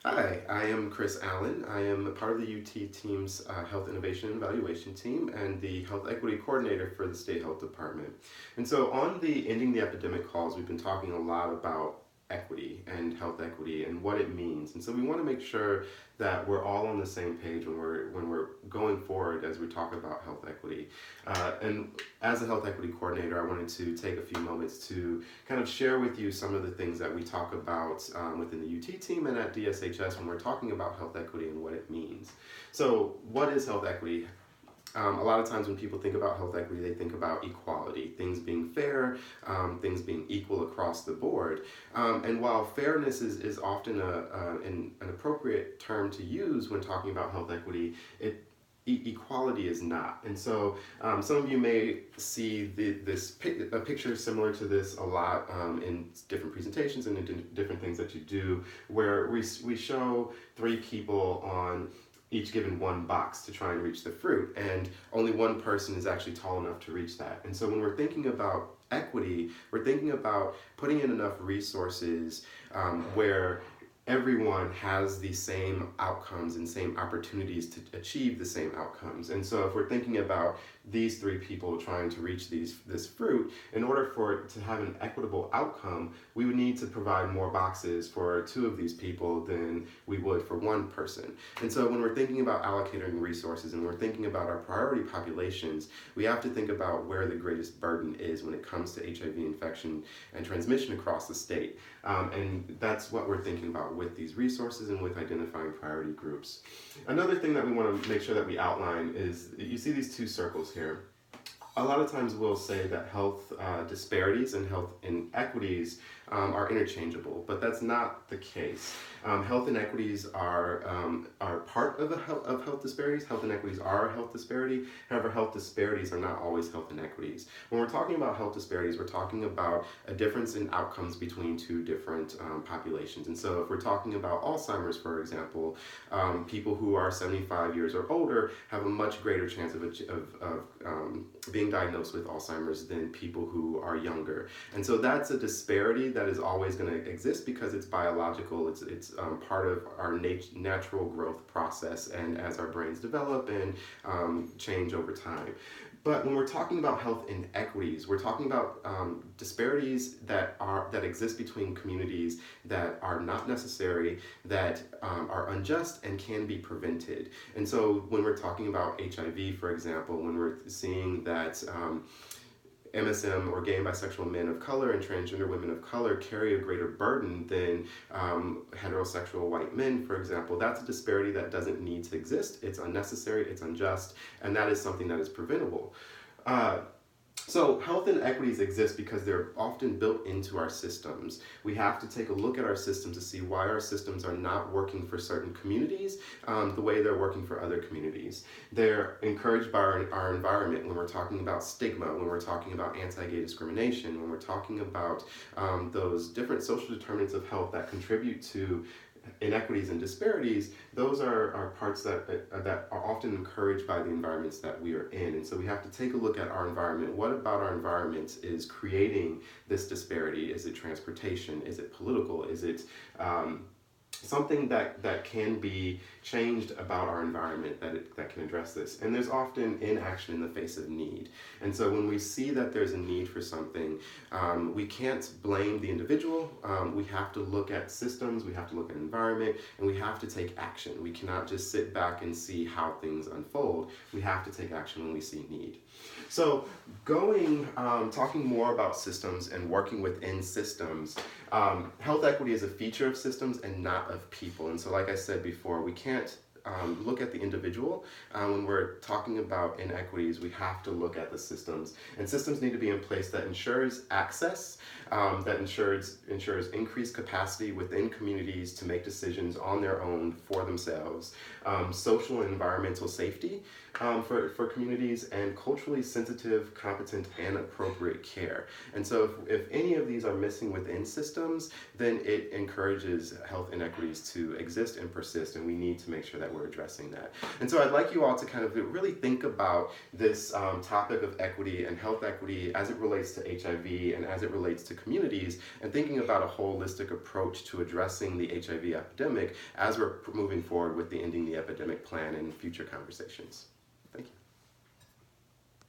Hi, I am Chris Allen. I am a part of the UT team's Health Innovation and Evaluation team and the Health Equity Coordinator for the State Health Department. And so on the Ending the Epidemic calls, we've been talking a lot about equity and health equity and what it means. And so we want to make sure that we're all on the same page when we're going forward as we talk about health equity. And as a health equity coordinator, I wanted to take a few moments to kind of share with you some of the things that we talk about within the UT team and at DSHS when we're talking about health equity and what it means. So, what is health equity? A lot of times when people think about health equity, they think about equality, things being fair, things being equal across the board. And while fairness is often an appropriate term to use when talking about health equity, equality is not. And so some of you may see a picture similar to this a lot in different presentations and in different things that you do, where we show three people on each given one box to try and reach the fruit, and only one person is actually tall enough to reach that. And so when we're thinking about equity, we're thinking about putting in enough resources where everyone has the same outcomes and same opportunities to achieve the same outcomes. And so if we're thinking about these three people trying to reach this fruit, in order for it to have an equitable outcome, we would need to provide more boxes for two of these people than we would for one person. And so when we're thinking about allocating resources and we're thinking about our priority populations, we have to think about where the greatest burden is when it comes to HIV infection and transmission across the state. And that's what we're thinking about with these resources and with identifying priority groups. Another thing that we want to make sure that we outline is you see these two circles here. A lot of times we'll say that health disparities and health inequities are interchangeable, but that's not the case. Health inequities are part of health disparities. Health inequities are a health disparity. However, health disparities are not always health inequities. When we're talking about health disparities, we're talking about a difference in outcomes between two different populations. And so if we're talking about Alzheimer's, for example, people who are 75 years or older have a much greater chance of being diagnosed with Alzheimer's than people who are younger. And so that's a disparity that is always going to exist because it's biological. It's part of our natural growth process, and as our brains develop and change over time. But when we're talking about health inequities, we're talking about disparities that exist between communities that are not necessary, that are unjust and can be prevented. And so when we're talking about HIV, for example, when we're seeing that MSM or gay and bisexual men of color and transgender women of color carry a greater burden than heterosexual white men, for example, that's a disparity that doesn't need to exist. It's unnecessary, it's unjust, and that is something that is preventable. So health inequities exist because they're often built into our systems. We have to take a look at our systems to see why our systems are not working for certain communities the way they're working for other communities. They're encouraged by our environment when we're talking about stigma, when we're talking about anti-gay discrimination, when we're talking about those different social determinants of health that contribute to inequities and disparities. Those are parts that are often encouraged by the environments that we are in. And so we have to take a look at our environment. What about our environment is creating this disparity? Is it transportation? Is it political? Is it something that can be changed about our environment that can address this? And there's often inaction in the face of need. And so when we see that there's a need for something, we can't blame the individual. We have to look at systems, we have to look at environment, and we have to take action. We cannot just sit back and see how things unfold. We have to take action when we see need. So talking more about systems and working within systems, health equity is a feature of systems and not of people. And so like I said before, we can't look at the individual. When we're talking about inequities, we have to look at the systems. And systems need to be in place that ensures access, that ensures increased capacity within communities to make decisions on their own for themselves, social and environmental safety for communities, and culturally sensitive, competent, and appropriate care. And so if any of these are missing within systems, then it encourages health inequities to exist and persist, and we need to make sure that we're addressing that. And so I'd like you all to kind of really think about this topic of equity and health equity as it relates to HIV and as it relates to communities and thinking about a holistic approach to addressing the HIV epidemic as we're moving forward with the Ending the Epidemic plan and future conversations. Thank you.